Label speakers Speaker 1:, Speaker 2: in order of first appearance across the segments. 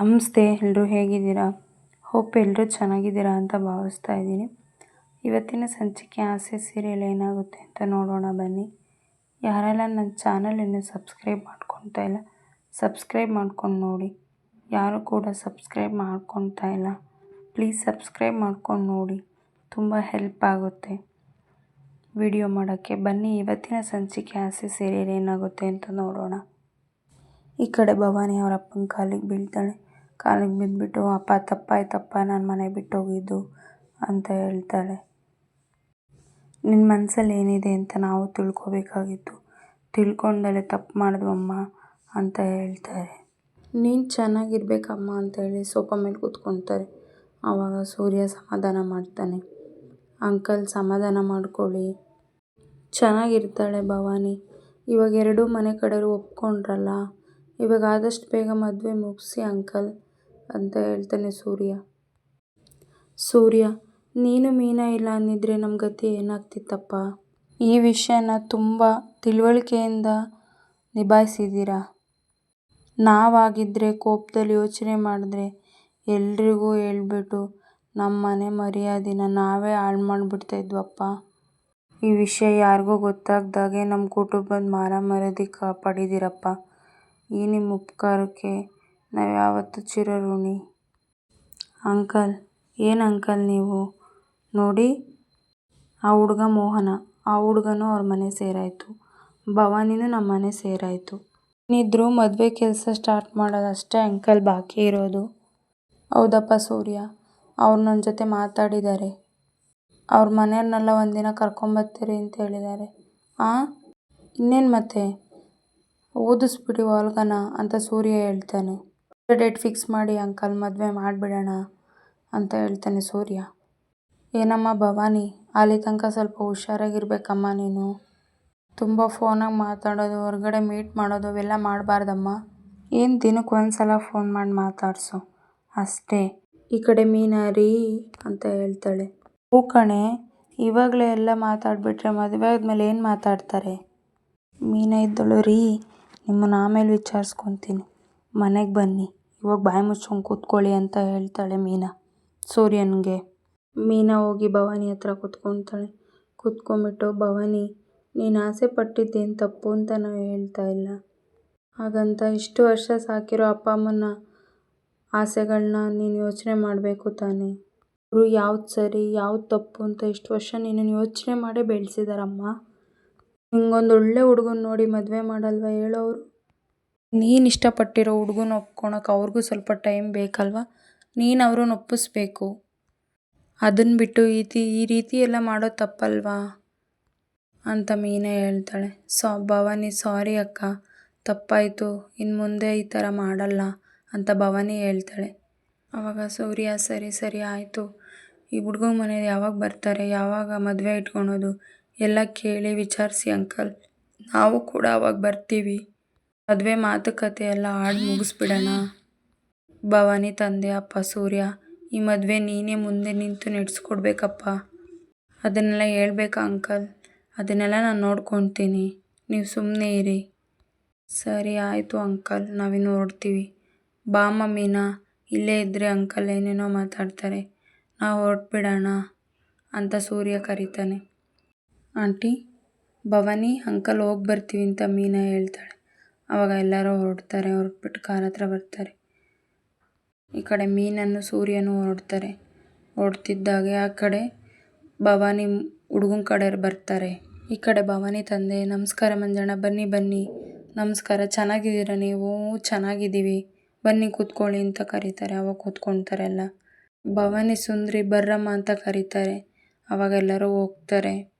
Speaker 1: ನಮಸ್ತೆ, ಎಲ್ಲರೂ ಹೇಗಿದ್ದೀರಾ? ಹೋಪ್ ಎಲ್ಲರೂ ಚೆನ್ನಾಗಿದ್ದೀರಾ ಅಂತ ಭಾವಿಸ್ತಾ ಇದ್ದೀನಿ. ಇವತ್ತಿನ ಸಂಚಿಕೆ ಆಸೆ ಸೀರಿಯಲ್ ಏನಾಗುತ್ತೆ ಅಂತ ನೋಡೋಣ ಬನ್ನಿ. ಯಾರೆಲ್ಲ ನನ್ನ ಚಾನಲ್ ಇನ್ನೂ ಸಬ್ಸ್ಕ್ರೈಬ್ ಮಾಡ್ಕೊತಾ ಇಲ್ಲ, ಸಬ್ಸ್ಕ್ರೈಬ್ ಮಾಡ್ಕೊಂಡು ನೋಡಿ. ಯಾರು ಕೂಡ ಸಬ್ಸ್ಕ್ರೈಬ್ ಮಾಡ್ಕೊತಾ ಇಲ್ಲ, ಪ್ಲೀಸ್ ಸಬ್ಸ್ಕ್ರೈಬ್ ಮಾಡ್ಕೊಂಡು ನೋಡಿ, ತುಂಬ ಹೆಲ್ಪ್ ಆಗುತ್ತೆ ವಿಡಿಯೋ ಮಾಡೋಕ್ಕೆ. ಬನ್ನಿ ಇವತ್ತಿನ ಸಂಚಿಕೆ ಆಸೆ ಸೀರಿಯಲ್ ಏನಾಗುತ್ತೆ ಅಂತ ನೋಡೋಣ. ಈ ಕಡೆ ಭವಾನಿ ಅವ್ರ ಅಪ್ಪನ ಕಾಲಿಗೆ ಬೀಳ್ತಾಳೆ. ಕಾಲಿಗೆ ಬಿದ್ದುಬಿಟ್ಟು, ಅಪ್ಪ ತಪ್ಪಾಯ್ತಪ್ಪ, ನಾನು ಮನೆ ಬಿಟ್ಟು ಹೋಗಿದ್ದು ಅಂತ ಹೇಳ್ತಾಳೆ. ನಿನ್ನ ಮನಸ್ಸಲ್ಲಿ ಏನಿದೆ ಅಂತ ನಾವು ತಿಳ್ಕೊಬೇಕಾಗಿತ್ತು, ತಿಳ್ಕೊಂಡಲ್ಲೇ ತಪ್ಪು ಮಾಡಿದ್ವಮ್ಮ ಅಂತ ಹೇಳ್ತಾರೆ. ನೀನು ಚೆನ್ನಾಗಿರ್ಬೇಕಮ್ಮ ಅಂತ ಹೇಳಿ ಸೋಫಾ ಮೇಲೆ ಕೂತ್ಕೊಳ್ತಾರೆ. ಆವಾಗ ಸೂರ್ಯ ಸಮಾಧಾನ ಮಾಡ್ತಾನೆ. ಅಂಕಲ್ ಸಮಾಧಾನ ಮಾಡ್ಕೊಳ್ಳಿ, ಚೆನ್ನಾಗಿರ್ತಾಳೆ ಭವಾನಿ. ಇವಾಗ ಎರಡೂ ಮನೆ ಕಡೆಯವರು ಒಪ್ಕೊಂಡ್ರಲ್ಲ, ಇವಾಗ ಆದಷ್ಟು ಬೇಗ ಮದುವೆ ಮುಗಿಸಿ ಅಂಕಲ್ ಅಂತ ಹೇಳ್ತಾನೆ ಸೂರ್ಯ. ನೀನು ಮೀನಾ ಇಲ್ಲ ಅಂದಿದ್ರೆ ನಮ್ಮ ಗತಿ ಏನಾಗ್ತಿತ್ತಪ್ಪ? ಈ ವಿಷಯನ ತುಂಬ ತಿಳುವಳಿಕೆಯಿಂದ ನಿಭಾಯಿಸಿದ್ದೀರಾ. ನಾವಾಗಿದ್ದರೆ ಕೋಪದಲ್ಲಿ ಯೋಚನೆ ಮಾಡಿದ್ರೆ ಎಲ್ರಿಗೂ ಹೇಳ್ಬಿಟ್ಟು ನಮ್ಮ ಮನೆ ಮರ್ಯಾದೆನ ನಾವೇ ಹಾಳು ಮಾಡಿಬಿಡ್ತಾಯಿದ್ವಪ್ಪ. ಈ ವಿಷಯ ಯಾರಿಗೂ ಗೊತ್ತಾಗ್ದಾಗೆ ನಮ್ಮ ಕುಟುಂಬದ ಮಾನ ಮರ್ಯಾದೆ ಕಾಪಾಡಿದ್ದೀರಪ್ಪ. ಈ ನಿಮ್ಮ ಉಪಕಾರಕ್ಕೆ ನಾವು ಯಾವತ್ತೂ ಚಿರಋಣಿ. ಅಂಕಲ್, ಏನು ಅಂಕಲ್ ನೀವು? ನೋಡಿ, ಆ ಹುಡುಗ ಮೋಹನ, ಆ ಹುಡುಗನೂ ಅವ್ರ ಮನೆ ಸೇರಾಯಿತು, ಭವಾನಿನೂ ನಮ್ಮ ಮನೆ ಸೇರಾಯಿತು. ಇನ್ನಿದ್ರು ಮದುವೆ ಕೆಲಸ ಸ್ಟಾರ್ಟ್ ಮಾಡೋದಷ್ಟೇ ಅಂಕಲ್ ಬಾಕಿ ಇರೋದು. ಹೌದಪ್ಪ ಸೂರ್ಯ, ಅವ್ರು ನನ್ನ ಜೊತೆ ಮಾತಾಡಿದ್ದಾರೆ. ಅವ್ರ ಮನೆಯವ್ರನ್ನೆಲ್ಲ ಒಂದಿನ ಕರ್ಕೊಂಬರ್ತೀರಿ ಅಂತ ಹೇಳಿದ್ದಾರೆ. ಇನ್ನೇನು ಮತ್ತೆ ಓದಿಸ್ಬಿಡಿ ವಾಲ್ಗನ ಅಂತ ಸೂರ್ಯ ಹೇಳ್ತಾನೆ. ಡೇಟ್ ಫಿಕ್ಸ್ ಮಾಡಿ ಅಂಕಲ್, ಮದುವೆ ಮಾಡಿಬಿಡೋಣ ಅಂತ ಹೇಳ್ತಾನೆ ಸೂರ್ಯ. ಏನಮ್ಮ ಭವಾನಿ, ಅಲ್ಲಿ ತನಕ ಸ್ವಲ್ಪ ಹುಷಾರಾಗಿರ್ಬೇಕಮ್ಮ ನೀನು. ತುಂಬ ಫೋನಾಗಿ ಮಾತಾಡೋದು, ಹೊರಗಡೆ ಮೀಟ್ ಮಾಡೋದು ಅವೆಲ್ಲ ಮಾಡಬಾರ್ದಮ್ಮ. ಏನು ದಿನಕ್ಕೆ ಒಂದ್ಸಲ ಫೋನ್ ಮಾಡಿ ಮಾತಾಡಿಸು ಅಷ್ಟೇ. ಈ ಕಡೆ ಮೀನಾ ರೀ ಅಂತ ಹೇಳ್ತಾಳೆ. ಹೂ ಕಣೆ, ಇವಾಗಲೇ ಎಲ್ಲ ಮಾತಾಡಿಬಿಟ್ರೆ ಮದುವೆ ಆದಮೇಲೆ ಏನು ಮಾತಾಡ್ತಾರೆ? ಮೀನಾ ಇದ್ದಳು, ರೀ ನಿಮ್ಮನ್ನು ಆಮೇಲೆ ವಿಚಾರಿಸ್ಕೊತೀನಿ, ಮನೆಗೆ ಬನ್ನಿ, ಇವಾಗ ಬಾಯಿ ಮುಚ್ಕೊಂಡು ಕೂತ್ಕೊಳ್ಳಿ ಅಂತ ಹೇಳ್ತಾಳೆ ಮೀನಾ ಸೂರ್ಯನಿಗೆ. ಮೀನಾ ಹೋಗಿ ಭವಾನಿ ಹತ್ರ ಕೂತ್ಕೊತಾಳೆ. ಕೂತ್ಕೊಂಡ್ಬಿಟ್ಟು, ಭವಾನಿ ನೀನು ಆಸೆ ಪಟ್ಟಿದ್ದೇನು ತಪ್ಪು ಅಂತ ನಾವು ಹೇಳ್ತಾ ಇಲ್ಲ. ಹಾಗಂತ ಇಷ್ಟು ವರ್ಷ ಸಾಕಿರೋ ಅಪ್ಪ ಅಮ್ಮನ ಆಸೆಗಳನ್ನ ನೀನು ಯೋಚನೆ ಮಾಡಬೇಕು ತಾನೆ. ಅವರು ಯಾವ್ದು ಸರಿ ಯಾವ್ದು ತಪ್ಪು ಅಂತ ಇಷ್ಟು ವರ್ಷ ನೀನು ಯೋಚನೆ ಮಾಡೇ ಬೆಳೆಸಿದಾರಮ್ಮ. ನಿಂಗೊಂದು ಒಳ್ಳೆ ಹುಡುಗನ ನೋಡಿ ಮದುವೆ ಮಾಡಲ್ವ ಹೇಳೋರು? ನೀನು ಇಷ್ಟಪಟ್ಟಿರೋ ಹುಡುಗನ ಒಪ್ಕೊಳಕ್ಕೆ ಅವ್ರಿಗೂ ಸ್ವಲ್ಪ ಟೈಮ್ ಬೇಕಲ್ವ? ನೀನು ಅವ್ರನ್ನ ಒಪ್ಪಿಸ್ಬೇಕು. ಅದನ್ನು ಬಿಟ್ಟು ಈ ರೀತಿ ಎಲ್ಲ ಮಾಡೋದು ತಪ್ಪಲ್ವಾ ಅಂತ ಮೀನಾ ಹೇಳ್ತಾಳೆ. ಭವಾನಿ, ಸಾರಿ ಅಕ್ಕ, ತಪ್ಪಾಯಿತು, ಇನ್ನು ಮುಂದೆ ಈ ಥರ ಮಾಡಲ್ಲ ಅಂತ ಭವಾನಿ ಹೇಳ್ತಾಳೆ. ಆವಾಗ ಸೂರ್ಯ, ಸರಿ ಆಯಿತು, ಈ ಹುಡುಗನ ಮನೆಯವ್ರು ಯಾವಾಗ ಬರ್ತಾರೆ, ಯಾವಾಗ ಮದುವೆ ಇಟ್ಕೊಳೋದು ಎಲ್ಲ ಕೇಳಿ ವಿಚಾರಿಸಿ ಅಂಕಲ್, ನಾವು ಕೂಡ ಅವಾಗ ಬರ್ತೀವಿ. ಮದುವೆ ಮಾತುಕತೆ ಎಲ್ಲ ಆಡಿ ಮುಗಿಸ್ಬಿಡೋಣ. ಭವಾನಿ ತಂದೆ ಅಪ್ಪ ಸೂರ್ಯ, ಈ ಮದುವೆ ನೀನೇ ಮುಂದೆ ನಿಂತು ನಡೆಸ್ಕೊಡ್ಬೇಕಪ್ಪ. ಅದನ್ನೆಲ್ಲ ಹೇಳ್ಬೇಕಾ ಅಂಕಲ್? ಅದನ್ನೆಲ್ಲ ನಾನು ನೋಡ್ಕೊತೀನಿ, ನೀವು ಸುಮ್ಮನೆ ಇರಿ. ಸರಿ ಆಯಿತು ಅಂಕಲ್, ನಾವಿನ್ನು ಹೊರಡ್ತೀವಿ. ಬಾಮ್ಮ ಮೀನಾ, ಇಲ್ಲೇ ಇದ್ದರೆ ಅಂಕಲ್ ಏನೇನೋ ಮಾತಾಡ್ತಾರೆ, ನಾವು ಹೊರಟ್ಬಿಡೋಣ ಅಂತ ಸೂರ್ಯ ಕರೀತಾನೆ. ಆಂಟಿ, ಭವಾನಿ ಅಂಕಲ್ ಹೋಗಿ ಬರ್ತೀವಿ ಅಂತ ಮೀನಾ ಹೇಳ್ತಾಳೆ. ಆವಾಗ ಎಲ್ಲರೂ ಹೊರಟ್ಬಿಟ್ಟು ಕಾರ್ ಹತ್ರ ಬರ್ತಾರೆ. ಈ ಕಡೆ ಮೀನನ್ನು ಸೂರ್ಯನೂ ಹೊರಡ್ತಿದ್ದಾಗೆ ಆ ಕಡೆ ಭವಾನಿ ಹುಡುಗನ ಕಡೆಯವ್ರು ಬರ್ತಾರೆ. ಈ ಕಡೆ ಭವಾನಿ ತಂದೆ, ನಮಸ್ಕಾರ ಮಂಜಣ್ಣ, ಬನ್ನಿ, ನಮಸ್ಕಾರ, ಚೆನ್ನಾಗಿದ್ದೀರಾ ನೀವು? ಚೆನ್ನಾಗಿದ್ದೀವಿ, ಬನ್ನಿ ಕೂತ್ಕೊಳ್ಳಿ ಅಂತ ಕರೀತಾರೆ. ಅವಾಗ ಕೂತ್ಕೊಳ್ತಾರೆ ಎಲ್ಲ. ಭವಾನಿ, ಸುಂದ್ರಿ ಬರ್ರಮ್ಮ ಅಂತ ಕರೀತಾರೆ. ಅವಾಗ ಎಲ್ಲರೂ ಹೋಗ್ತಾರೆ.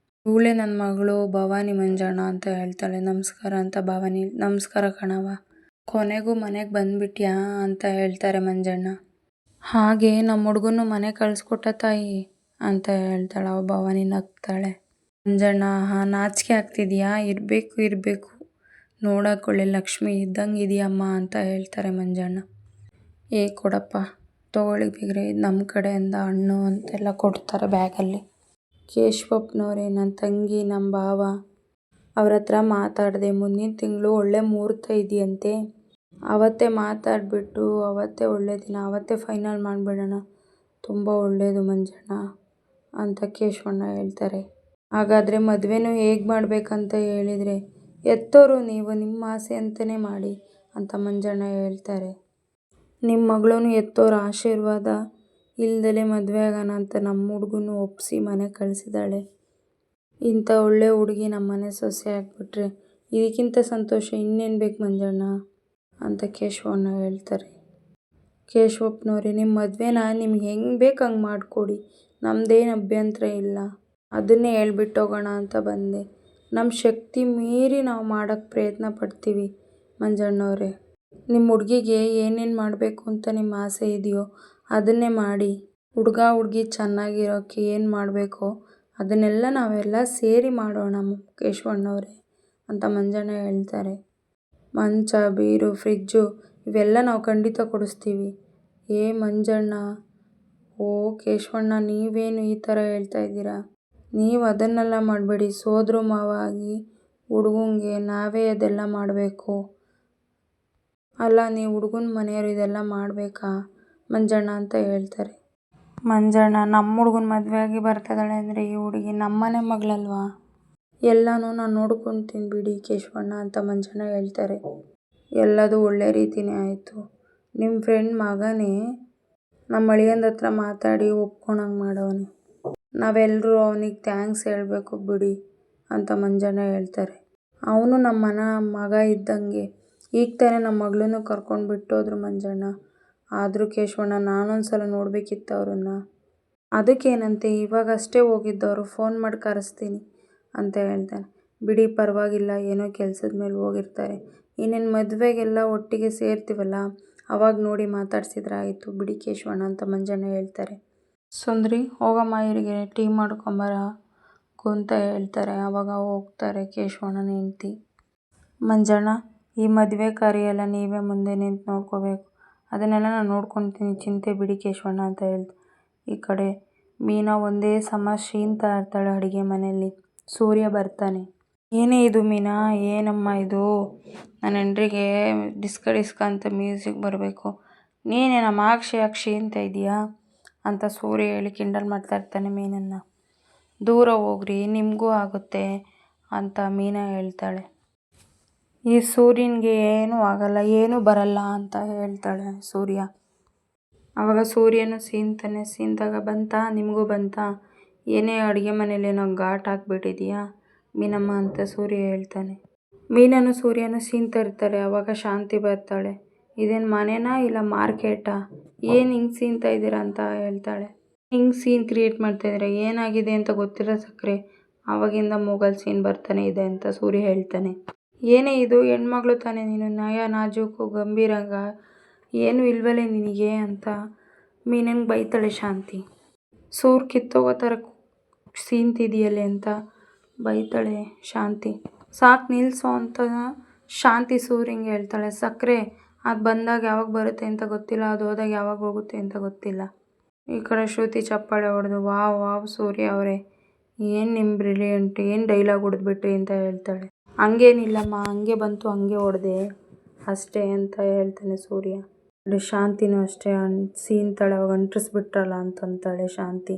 Speaker 1: ಇವಳೇ ನನ್ನ ಮಗಳು ಭವಾನಿ ಮಂಜಣ್ಣ ಅಂತ ಹೇಳ್ತಾಳೆ. ನಮಸ್ಕಾರ ಅಂತ ಭವಾನಿ, ನಮಸ್ಕಾರ ಕಣವ, ಕೊನೆಗೂ ಮನೆಗೆ ಬಂದ್ಬಿಟ್ಯಾ ಅಂತ ಹೇಳ್ತಾರೆ ಮಂಜಣ್ಣ. ಹಾಗೆ ನಮ್ಮ ಹುಡುಗನು ಮನೆ ಕಳಿಸ್ಕೊಟ್ಟ ತಾಯಿ ಅಂತ ಹೇಳ್ತಾಳೆ. ಅವ ಭವಾನಿ ನಗ್ತಾಳೆ. ಮಂಜಣ್ಣ, ನಾಚಿಕೆ ಆಗ್ತಿದ್ಯಾ? ಇರಬೇಕು, ನೋಡಕ್ಕೆ ಒಳ್ಳೆ ಲಕ್ಷ್ಮಿ ಇದ್ದಂಗೆ ಇದೆಯಮ್ಮ ಅಂತ ಹೇಳ್ತಾರೆ ಮಂಜಣ್ಣ. ಕೊಡಪ್ಪ, ತೊಗೊಳ್ಳಿ ಬಿಗ್ರೆ, ಇದು ನಮ್ಮ ಕಡೆಯಿಂದ ಹಣ್ಣು ಅಂತೆಲ್ಲ ಕೊಡ್ತಾರೆ ಬ್ಯಾಗಲ್ಲಿ. ಕೇಶವಪ್ಪನವರೇ, ನನ್ನ ತಂಗಿ, ನಮ್ಮ ಭಾವ, ಅವ್ರ ಹತ್ರ ಮಾತಾಡಿದೆ, ಮುಂದಿನ ತಿಂಗಳು ಒಳ್ಳೆ ಮುಹೂರ್ತ ಇದೆಯಂತೆ, ಅವತ್ತೇ ಮಾತಾಡಿಬಿಟ್ಟು ಅವತ್ತೇ ಒಳ್ಳೆ ದಿನ ಅವತ್ತೇ ಫೈನಲ್ ಮಾಡಿಬಿಡೋಣ, ತುಂಬ ಒಳ್ಳೆಯದು ಮಂಜಣ್ಣ ಅಂತ ಕೇಶವಣ್ಣ ಹೇಳ್ತಾರೆ. ಹಾಗಾದರೆ ಮದುವೆನೂ ಹೇಗೆ ಮಾಡಬೇಕಂತ ಹೇಳಿದರೆ ಎತ್ತೋರು ನೀವು, ನಿಮ್ಮ ಆಸೆ ಅಂತಲೇ ಮಾಡಿ ಅಂತ ಮಂಜಣ್ಣ ಹೇಳ್ತಾರೆ. ನಿಮ್ಮ ಮಗಳೂ ಎತ್ತೋರ ಆಶೀರ್ವಾದ ಇಲ್ದಲೇ ಮದುವೆ ಆಗೋಣ ಅಂತ ನಮ್ಮ ಹುಡುಗನೂ ಒಪ್ಪಿಸಿ ಮನೆಗೆ ಕಳಿಸಿದ್ದಾಳೆ. ಇಂಥ ಒಳ್ಳೆ ಹುಡುಗಿ ನಮ್ಮ ಮನೆ ಸೊಸೆ ಆಗಿಬಿಟ್ರೆ ಇದಕ್ಕಿಂತ ಸಂತೋಷ ಇನ್ನೇನು ಬೇಕು ಮಂಜಣ್ಣ ಅಂತ ಕೇಶವಣ್ಣ ಹೇಳ್ತಾರೆ. ಕೇಶವಪ್ಪನವ್ರೆ, ನಿಮ್ಮ ಮದುವೆನ ನಿಮ್ಗೆ ಹೆಂಗೆ ಬೇಕು ಹಂಗೆ ಮಾಡಿಕೊಡಿ, ನಮ್ಮದೇನು ಅಭ್ಯಂತರ ಇಲ್ಲ, ಅದನ್ನೇ ಹೇಳ್ಬಿಟ್ಟು ಹೋಗೋಣ ಅಂತ ಬಂದೆ. ನಮ್ಮ ಶಕ್ತಿ ಮೀರಿ ನಾವು ಮಾಡೋಕ್ಕೆ ಪ್ರಯತ್ನ ಪಡ್ತೀವಿ ಮಂಜಣ್ಣವ್ರೆ. ನಿಮ್ಮ ಹುಡುಗಿಗೆ ಏನೇನು ಮಾಡಬೇಕು ಅಂತ ನಿಮ್ಮ ಆಸೆ ಇದೆಯೋ ಅದನ್ನೇ ಮಾಡಿ. ಹುಡುಗಿ ಚೆನ್ನಾಗಿರೋಕ್ಕೆ ಏನು ಮಾಡಬೇಕೋ ಅದನ್ನೆಲ್ಲ ನಾವೆಲ್ಲ ಸೇರಿ ಮಾಡೋಣ ಕೇಶವಣ್ಣವ್ರೆ ಅಂತ ಮಂಜಣ್ಣ ಹೇಳ್ತಾರೆ. ಮಂಚ, ಬೀರು, ಫ್ರಿಜ್ಜು ಇವೆಲ್ಲ ನಾವು ಖಂಡಿತ ಕೊಡಿಸ್ತೀವಿ. ಮಂಜಣ್ಣ, ಓ ಕೇಶವಣ್ಣ, ನೀವೇನು ಈ ಥರ ಹೇಳ್ತಾ ಇದ್ದೀರಾ? ನೀವು ಅದನ್ನೆಲ್ಲ ಮಾಡಬೇಡಿ, ಸೋದರ ಮಾವ ಆಗಿ ಹುಡುಗಂಗೆ ನಾವೇ ಅದೆಲ್ಲ ಮಾಡಬೇಕು. ಅಲ್ಲ, ನೀವು ಹುಡುಗನ ಮನೆಯವರು ಇದೆಲ್ಲ ಮಾಡಬೇಕಾ ಮಂಜಣ್ಣ ಅಂತ ಹೇಳ್ತಾರೆ. ಮಂಜಣ್ಣ, ನಮ್ಮ ಹುಡುಗನ ಮದುವೆ ಆಗಿ ಬರ್ತಿದ್ದಾಳೆ ಅಂದರೆ ಈ ಹುಡುಗಿ ನಮ್ಮನೆ ಮಗಳಲ್ವಾ, ಎಲ್ಲನೂ ನಾನು ನೋಡ್ಕೊತೀನಿ ಬಿಡಿ ಕೇಶವಣ್ಣ ಅಂತ ಮಂಜಣ್ಣ ಹೇಳ್ತಾರೆ. ಎಲ್ಲದೂ ಒಳ್ಳೆ ರೀತಿಯೇ ಆಯಿತು. ನಿಮ್ಮ ಫ್ರೆಂಡ್ ಮಗನೇ ನಮ್ಮ ಅಳಿಯಂದ ಹತ್ರ ಮಾತಾಡಿ ಒಪ್ಕೊಳಂಗೆ ಮಾಡವನೆ, ನಾವೆಲ್ಲರೂ ಅವನಿಗೆ ಥ್ಯಾಂಕ್ಸ್ ಹೇಳಬೇಕು ಬಿಡಿ ಅಂತ ಮಂಜಣ್ಣ ಹೇಳ್ತಾರೆ. ಅವನು ನಮ್ಮ ಮಗ ಇದ್ದಂಗೆ, ಈಗ ತಾನೇ ನಮ್ಮ ಮಗಳನ್ನೂ ಕರ್ಕೊಂಡು ಬಿಟ್ಟೋದ್ರು ಮಂಜಣ್ಣ. ಆದರೂ ಕೇಶವಣ್ಣ, ನಾನೊಂದು ಸಲ ನೋಡಬೇಕಿತ್ತು ಅವ್ರನ್ನ. ಅದಕ್ಕೇನಂತೆ, ಇವಾಗಷ್ಟೇ ಹೋಗಿದ್ದವರು, ಫೋನ್ ಮಾಡಿ ಕರೆಸ್ತೀನಿ ಅಂತ ಹೇಳ್ತಾನೆ. ಬಿಡಿ ಪರವಾಗಿಲ್ಲ, ಏನೋ ಕೆಲಸದ ಮೇಲೆ ಹೋಗಿರ್ತಾರೆ, ಇನ್ನೇನು ಮದುವೆಗೆಲ್ಲ ಒಟ್ಟಿಗೆ ಸೇರ್ತೀವಲ್ಲ ಅವಾಗ ನೋಡಿ ಮಾತಾಡ್ಸಿದ್ರೆ ಆಯಿತು ಬಿಡಿ ಕೇಶವಣ್ಣ ಅಂತ ಮಂಜಣ್ಣ ಹೇಳ್ತಾರೆ. ಸುಂದ್ರಿ, ಹೋಗಮ್ಮ ಇವರಿಗೆ ಟೀ ಮಾಡ್ಕೊಂಬರ ಅಂತ ಹೇಳ್ತಾರೆ. ಆವಾಗ ಹೋಗ್ತಾರೆ ಕೇಶವಣ್ಣನ ಹೆಂಡ್ತಿ. ಮಂಜಣ್ಣ, ಈ ಮದುವೆ ಕಾರ್ಯ ಎಲ್ಲ ನೀವೇ ಮುಂದೆ ನಿಂತು ನೋಡ್ಕೋಬೇಕು, ಅದನ್ನೆಲ್ಲ ನಾನು ನೋಡ್ಕೊತೀನಿ, ಚಿಂತೆ ಬಿಡಿ ಕೇಶವಣ್ಣ ಅಂತ ಹೇಳ್ತಾರೆ. ಈ ಕಡೆ ಮೀನಾ ಒಂದೇ ಸಮ ಶೀನ್ತಾ ಇರ್ತಾಳೆ ಅಡುಗೆ ಮನೆಯಲ್ಲಿ. ಸೂರ್ಯ ಬರ್ತಾನೆ. ಏನೇ ಇದು ಮೀನಾ, ಏನಮ್ಮ ಇದು, ನನ್ನ ಹೆಂಡ್ರಿಗೆ ಡಿಸ್ಕ ಅಂತ ಮ್ಯೂಸಿಕ್ ಬರಬೇಕು, ನೀನೇನಮ್ಮ ಯಾಕೆ ಅಂತ ಇದೆಯಾ ಅಂತ ಸೂರ್ಯ ಹೇಳಿ ಕಿಂಡಲ್ ಮಾಡ್ತಾ ಇರ್ತಾನೆ ಮೀನನ್ನು. ದೂರ ಹೋಗ್ರಿ, ನಿಮಗೂ ಆಗುತ್ತೆ ಅಂತ ಮೀನಾ ಹೇಳ್ತಾಳೆ. ಈ ಸೂರ್ಯನಿಗೆ ಏನೂ ಆಗಲ್ಲ, ಏನೂ ಬರಲ್ಲ ಅಂತ ಹೇಳ್ತಾಳೆ ಸೂರ್ಯ. ಆವಾಗ ಸೂರ್ಯನು ಸೀನ್ದಾಗ ನಿಮಗೂ ಬಂತಾ, ಏನೇ ಅಡುಗೆ ಮನೇಲಿ ಏನೋ ಘಾಟ್ ಹಾಕ್ಬಿಟ್ಟಿದೆಯಾ ಮೀನಮ್ಮ ಅಂತ ಸೂರ್ಯ ಹೇಳ್ತಾನೆ. ಮೀನನ್ನು ಸೂರ್ಯನು ಸೀನ್ತಾ ಇರ್ತಾರೆ. ಆವಾಗ ಶಾಂತಿ ಬರ್ತಾಳೆ. ಇದೇನು ಮನೆನಾ ಇಲ್ಲ ಮಾರ್ಕೆಟಾ, ಏನು ಹಿಂಗೆ ಸೀನ್ತಾ ಇದ್ದೀರಾ ಅಂತ ಹೇಳ್ತಾಳೆ. ಹಿಂಗೆ ಸೀನ್ ಕ್ರಿಯೇಟ್ ಮಾಡ್ತಾಯಿದ್ದೀರಾ, ಏನಾಗಿದೆ ಅಂತ ಗೊತ್ತಿಲ್ಲ ಸಕ್ಕರೆ, ಆವಾಗಿಂದ ಮೂಗಲ್ ಸೀನ್ ಬರ್ತಾನೆ ಇದೆ ಅಂತ ಸೂರ್ಯ ಹೇಳ್ತಾನೆ. ಏನೇ ಇದು, ಹೆಣ್ಮಗಳು ತಾನೇ ನೀನು, ನಯ ನಾಜೂಕು ಗಂಭೀರಂಗ ಏನೂ ಇಲ್ವಲ್ಲೇ ನಿನಗೆ ಅಂತ ಮೀನಂಗೆ ಬೈತಾಳೆ ಶಾಂತಿ. ಸೂರ್ ಕಿತ್ತೋಗೋ ಥರ ಸೀನ್ತಿದೆಯಲ್ಲೇ ಅಂತ ಬೈತಾಳೆ ಶಾಂತಿ. ಸಾಕು ನಿಲ್ಲಿಸೋ ಅಂತ ಶಾಂತಿ ಸೂರ್ಯಂಗೆ ಹೇಳ್ತಾಳೆ. ಸಕ್ಕರೆ, ಅದು ಬಂದಾಗ ಯಾವಾಗ ಬರುತ್ತೆ ಅಂತ ಗೊತ್ತಿಲ್ಲ, ಅದು ಹೋದಾಗ ಯಾವಾಗ ಹೋಗುತ್ತೆ ಅಂತ ಗೊತ್ತಿಲ್ಲ. ಈ ಕಡೆ ಶ್ರುತಿ ಚಪ್ಪಾಳೆ ಹೊಡೆದು, ವಾವ್ ಸೂರ್ಯ ಅವರೇ, ಏನು ನಿಮ್ಮ ಬ್ರಿಲಿಯಂಟ್, ಏನು ಡೈಲಾಗ್ ಹೊಡೆದ್ಬಿಟ್ರಿ ಅಂತ ಹೇಳ್ತಾಳೆ. ಹಂಗೇನಿಲ್ಲಮ್ಮ, ಹಂಗೆ ಬಂತು ಹಂಗೆ ಹೊಡೆದೆ ಅಷ್ಟೇ ಅಂತ ಹೇಳ್ತಾನೆ ಸೂರ್ಯ. ಶಾಂತಿನೂ ಅಷ್ಟೇ ಸೀನ್ತಾಳೆ. ಅವಾಗ ಅಂಟಿಸ್ಬಿಟ್ರಲ್ಲ ಅಂತಂತಾಳೆ ಶಾಂತಿ.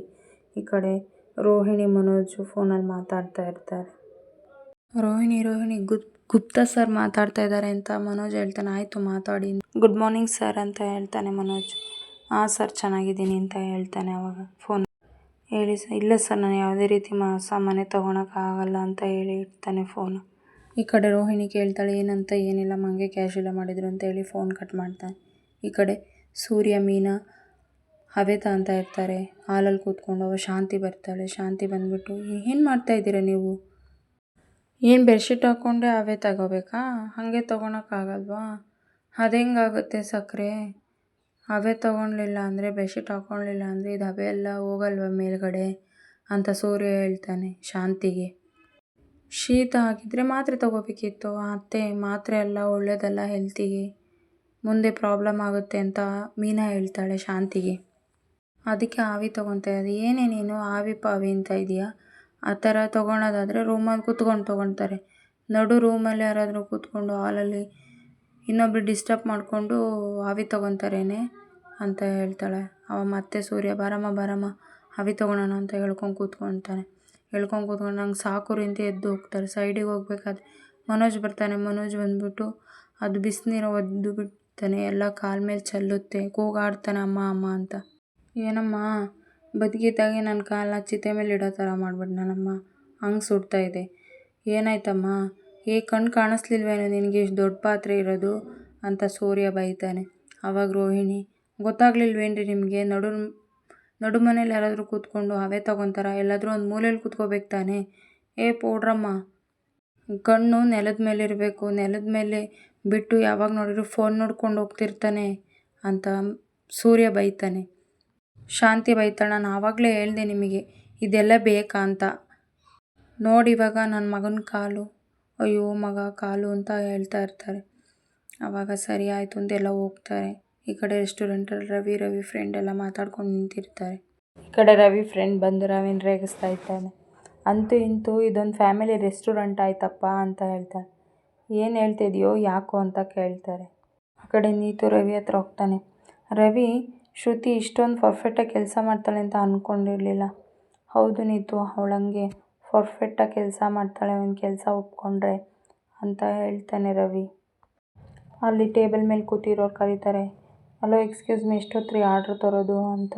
Speaker 1: ಈ ಕಡೆ ರೋಹಿಣಿ ಮನೋಜ್ ಫೋನಲ್ಲಿ ಮಾತಾಡ್ತಾ ಇರ್ತಾರೆ. ರೋಹಿಣಿ ಗುಪ್ತಾ ಸರ್ ಮಾತಾಡ್ತಾ ಇದ್ದಾರೆ ಅಂತ ಮನೋಜ್ ಹೇಳ್ತಾನೆ. ಆಯಿತು ಮಾತಾಡಿ. ಗುಡ್ ಮಾರ್ನಿಂಗ್ ಸರ್ ಅಂತ ಹೇಳ್ತಾನೆ ಮನೋಜ್. ಹಾಂ ಸರ್, ಚೆನ್ನಾಗಿದ್ದೀನಿ ಅಂತ ಹೇಳ್ತಾನೆ. ಆವಾಗ ಫೋನ್ ಹೇಳಿ ಸರ್. ಇಲ್ಲ ಸರ್, ನಾನು ಯಾವುದೇ ರೀತಿ ಸಾಮಾನೆ ತೊಗೊಳಕ್ಕಾಗಲ್ಲ ಅಂತ ಹೇಳಿ ಇಡ್ತಾನೆ ಫೋನು. ಈ ಕಡೆ ರೋಹಿಣಿ ಕೇಳ್ತಾಳೆ, ಏನಂತ, ಏನಿಲ್ಲ ಮಂಗೆ ಕ್ಯಾಶ್ ಇಲ್ಲ ಮಾಡಿದ್ರು ಅಂತ ಹೇಳಿ ಫೋನ್ ಕಟ್ ಮಾಡ್ತಾನೆ. ಈ ಕಡೆ ಸೂರ್ಯ ಮೀನಾ ಹವೆ ಅಂತ ಇರ್ತಾರೆ ಹಾಲಲ್ಲಿ ಕೂತ್ಕೊಂಡು. ಅವ ಶಾಂತಿ ಬರ್ತಾಳೆ. ಶಾಂತಿ ಬಂದುಬಿಟ್ಟು, ಏನು ಮಾಡ್ತಾಯಿದ್ದೀರಾ ನೀವು, ಏನು ಬೆಡ್ಶೀಟ್ ಹಾಕ್ಕೊಂಡೆ ಹವೆ ತಗೋಬೇಕಾ, ಹಾಗೆ ತೊಗೊಳಕ್ಕಾಗಲ್ವಾ, ಅದು ಹೆಂಗಾಗುತ್ತೆ ಸಕ್ಕರೆ, ಹವೆ ತೊಗೊಳ್ಲಿಲ್ಲ ಅಂದರೆ ಬೆಡ್ಶೀಟ್ ಹಾಕ್ಕೊಳ್ಳಿಲ್ಲ ಅಂದರೆ ಇದು ಹವೆ ಎಲ್ಲ ಹೋಗಲ್ವ ಮೇಲ್ಗಡೆ ಅಂತ ಸೂರ್ಯ ಹೇಳ್ತಾನೆ ಶಾಂತಿಗೆ. ಶೀತ ಆಗಿದ್ದರೆ ಮಾತ್ರೆ ತೊಗೋಬೇಕಿತ್ತು ಅತ್ತೆ, ಮಾತ್ರೆ ಎಲ್ಲ ಒಳ್ಳೆಯದಲ್ಲ ಹೆಲ್ತಿಗೆ, ಮುಂದೆ ಪ್ರಾಬ್ಲಮ್ ಆಗುತ್ತೆ ಅಂತ ಮೀನಾ ಹೇಳ್ತಾಳೆ ಶಾಂತಿಗೆ. ಅದಕ್ಕೆ ಆವಿ ತೊಗೊತಾ ಇದೆ. ಏನೇ ನೀನು ಆವಿ ಪಾವಿ ಅಂತ ಇದೆಯಾ, ಆ ಥರ ತೊಗೊಳೋದಾದರೆ ರೂಮಲ್ಲಿ ಕೂತ್ಕೊಂಡು ತೊಗೊತಾರೆ, ನಡು ರೂಮಲ್ಲಿ ಯಾರಾದರೂ ಕೂತ್ಕೊಂಡು ಹಾಲಲ್ಲಿ ಇನ್ನೊಬ್ರು ಡಿಸ್ಟರ್ಬ್ ಮಾಡಿಕೊಂಡು ಆವಿ ತೊಗೊತಾರೇನೆ ಅಂತ ಹೇಳ್ತಾಳೆ. ಅವ ಮತ್ತೆ ಸೂರ್ಯ ಬಾರಮ್ಮ ಆವಿ ತೊಗೊಳೋಣ ಅಂತ ಹೇಳ್ಕೊಂಡು ಕೂತ್ಕೊತಾನೆ. ಕೂತ್ಕೊಂಡು ನಂಗೆ ಸಾಕು ರೀ ಅಂತ ಎದ್ದು ಹೋಗ್ತಾರೆ. ಸೈಡಿಗೆ ಹೋಗ್ಬೇಕಾದ್ರೆ ಮನೋಜ್ ಬರ್ತಾನೆ. ಮನೋಜ್ ಬಂದ್ಬಿಟ್ಟು ಅದು ಬಿಸಿನೀರು ಒದ್ದು ಬಿಡ್ತಾನೆ, ಎಲ್ಲ ಕಾಲ ಮೇಲೆ ಚೆಲ್ಲುತ್ತೆ, ಕೂಗಾಡ್ತಾನೆ ಅಮ್ಮ ಅಂತ. ಏನಮ್ಮ ಬದುಕಿದ್ದಾಗೆ ನನ್ನ ಕಾಲ ಚಿತೆ ಮೇಲೆ ಇಡೋ ಥರ ಮಾಡ್ಬಿಟ್ನಮ್ಮ, ಹಂಗೆ ಸುಡ್ತಾ ಇದೆ. ಏನಾಯ್ತಮ್ಮ, ಕಣ್ಣು ಕಾಣಿಸ್ಲಿಲ್ವೇನೋ ನಿನಗೆ ಇಷ್ಟು ದೊಡ್ಡ ಪಾತ್ರೆ ಇರೋದು ಅಂತ ಸೂರ್ಯ ಬೈತಾನೆ. ಆವಾಗ ರೋಹಿಣಿ, ಗೊತ್ತಾಗ್ಲಿಲ್ವೇನ್ರಿ ನಿಮಗೆ, ನಡು ಮನೇಲಿ ಯಾರಾದರೂ ಕೂತ್ಕೊಂಡು ಅವೇ ತೊಗೊತಾರ, ಎಲ್ಲಾದರೂ ಒಂದು ಮೂಲೆಯಲ್ಲಿ ಕೂತ್ಕೋಬೇಕು ತಾನೆ. ಪೌಡ್ರಮ್ಮ, ಕಣ್ಣು ನೆಲದ ಮೇಲೆ ಇರಬೇಕು, ನೆಲದ ಮೇಲೆ ಬಿಟ್ಟು ಯಾವಾಗ ನೋಡಿದ್ರು ಫೋನ್ ನೋಡ್ಕೊಂಡು ಹೋಗ್ತಿರ್ತಾನೆ ಅಂತ ಸೂರ್ಯ ಬೈತಾನೆ. ಶಾಂತಿ ಬೈತಾಳೆ, ನಾನು ಆವಾಗಲೇ ಹೇಳ್ದೆ ನಿಮಗೆ ಇದೆಲ್ಲ ಬೇಕಾ ಅಂತ. ನೋಡಿ ಇವಾಗ ನನ್ನ ಮಗನ ಕಾಲು, ಅಯ್ಯೋ ಮಗ ಕಾಲು ಅಂತ ಹೇಳ್ತಾ ಇರ್ತಾರೆ. ಆವಾಗ ಸರಿ ಆಯಿತು ಅಂತೆಲ್ಲ ಹೋಗ್ತಾರೆ. ಈ ಕಡೆ ರೆಸ್ಟೋರೆಂಟಲ್ಲಿ ರವಿ ಫ್ರೆಂಡ್ ಎಲ್ಲ ಮಾತಾಡ್ಕೊಂಡು ನಿಂತಿರ್ತಾರೆ. ಈ ಕಡೆ ರವಿ ಫ್ರೆಂಡ್ ಬಂದು ರವಿನ ರೇಗಿಸ್ತಾ ಇದ್ದಾನೆ. ಅಂತೂ ಇಂತೂ ಇದೊಂದು ಫ್ಯಾಮಿಲಿ ರೆಸ್ಟೋರೆಂಟ್ ಆಯ್ತಪ್ಪ ಅಂತ ಹೇಳ್ತಾನೆ. ಏನು ಹೇಳ್ತಿದ್ಯೋ ಯಾಕೋ ಅಂತ ಕೇಳ್ತಾರೆ. ಆ ಕಡೆ ನೀತು ರವಿ ಹತ್ರ ಹೋಗ್ತಾನೆ. ರವಿ, ಶ್ರುತಿ ಇಷ್ಟೊಂದು ಪರ್ಫೆಕ್ಟಾಗಿ ಕೆಲಸ ಮಾಡ್ತಾಳೆ ಅಂತ ಅಂದ್ಕೊಂಡಿರಲಿಲ್ಲ. ಹೌದು ನೀತು, ಅವಳಂಗೆ ಪರ್ಫೆಕ್ಟಾಗಿ ಕೆಲಸ ಮಾಡ್ತಾಳೆ, ಒಂದು ಕೆಲಸ ಒಪ್ಕೊಂಡ್ರೆ ಅಂತ ಹೇಳ್ತಾನೆ ರವಿ. ಅಲ್ಲಿ ಟೇಬಲ್ ಮೇಲೆ ಕೂತಿರೋರು ಕರೀತಾರೆ. ಹಲೋ ಎಕ್ಸ್ಕ್ಯೂಸ್ ಮೀ, ಎಷ್ಟೊತ್ರಿ ಆರ್ಡ್ರ್ ತರೋದು ಅಂತ.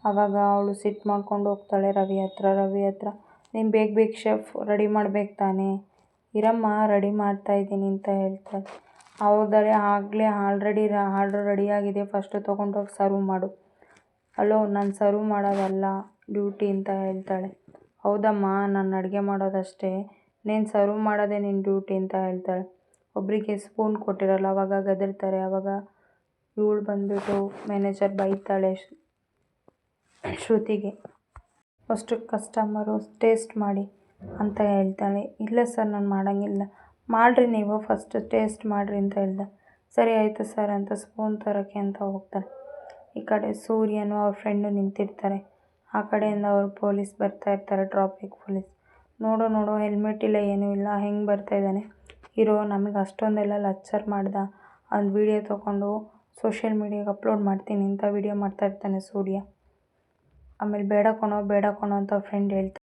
Speaker 1: ಆವಾಗ ಅವಳು ಸಿಟ್ಟು ಮಾಡ್ಕೊಂಡು ಹೋಗ್ತಾಳೆ ರವಿ ಹತ್ರ. ನೀನು ಬೇಗ ಶೆಫ್ ರೆಡಿ ಮಾಡ್ಬೇಕು ತಾನೇ. ಇರಮ್ಮ ರೆಡಿ ಮಾಡ್ತಾಯಿದ್ದೀನಿ ಅಂತ ಹೇಳ್ತಾಳೆ. ಹೌದಾಳೆ, ಆಗಲೇ ಆರ್ಡ್ರ್ ರೆಡಿಯಾಗಿದೆ, ಫಸ್ಟು ತೊಗೊಂಡೋಗಿ ಸರ್ವ್ ಮಾಡು. ಹಲೋ, ನಾನು ಸರ್ವ್ ಮಾಡೋದಲ್ಲ ಡ್ಯೂಟಿ ಅಂತ ಹೇಳ್ತಾಳೆ. ಹೌದಮ್ಮ, ನಾನು ಅಡುಗೆ ಮಾಡೋದಷ್ಟೇ, ನೀನು ಸರ್ವ್ ಮಾಡೋದೇ ನಿನ್ನ ಡ್ಯೂಟಿ ಅಂತ ಹೇಳ್ತಾಳೆ. ಒಬ್ಬರಿಗೆ ಸ್ಪೂನ್ ಕೊಟ್ಟಿರಲ್ಲ, ಆವಾಗ ಗದರ್ತಾರೆ. ಆವಾಗ ಇವಳು ಬಂದುಬಿಟ್ಟು ಮ್ಯಾನೇಜರ್ ಬೈತಾಳೆ ಶ್ರುತಿಗೆ, ಫಸ್ಟು ಕಸ್ಟಮರು ಟೇಸ್ಟ್ ಮಾಡಿ ಅಂತ ಹೇಳ್ತಾಳೆ. ಇಲ್ಲ ಸರ್, ನಾನು ಮಾಡೋಂಗಿಲ್ಲ. ಮಾಡಿರಿ ನೀವು, ಫಸ್ಟ್ ಟೇಸ್ಟ್ ಮಾಡಿರಿ ಅಂತ ಹೇಳ್ದೆ. ಸರಿ ಆಯಿತು ಸರ್ ಅಂತ ಸ್ಪೂನ್ ತರೋಕ್ಕೆ ಅಂತ ಹೋಗ್ತಾನೆ. ಈ ಕಡೆ ಸೂರ್ಯನು ಅವ್ರ ಫ್ರೆಂಡು ನಿಂತಿರ್ತಾರೆ. ಆ ಕಡೆಯಿಂದ ಅವರು ಪೊಲೀಸ್ ಬರ್ತಾ ಇರ್ತಾರೆ, ಟ್ರಾಫಿಕ್ ಪೊಲೀಸ್. ನೋಡು ಹೆಲ್ಮೆಟ್ ಇಲ್ಲ, ಏನೂ ಇಲ್ಲ, ಹೆಂಗೆ ಬರ್ತಾಯಿದ್ದಾನೆ ಇರೋ, ನಮಗೆ ಅಷ್ಟೊಂದೆಲ್ಲ ಲೆಕ್ಚರ್ ಮಾಡ್ದ, ಒಂದು ವೀಡಿಯೋ ತೊಗೊಂಡು ಸೋಷಿಯಲ್ ಮೀಡಿಯಾಗೆ ಅಪ್ಲೋಡ್ ಮಾಡ್ತೀನಿ ಅಂತ ವೀಡಿಯೋ ಮಾಡ್ತಾಯಿರ್ತಾನೆ ಸೂರ್ಯ. ಆಮೇಲೆ ಬೇಡ ಕಣೋ ಅಂತ ಫ್ರೆಂಡ್ ಹೇಳ್ತಾನೆ.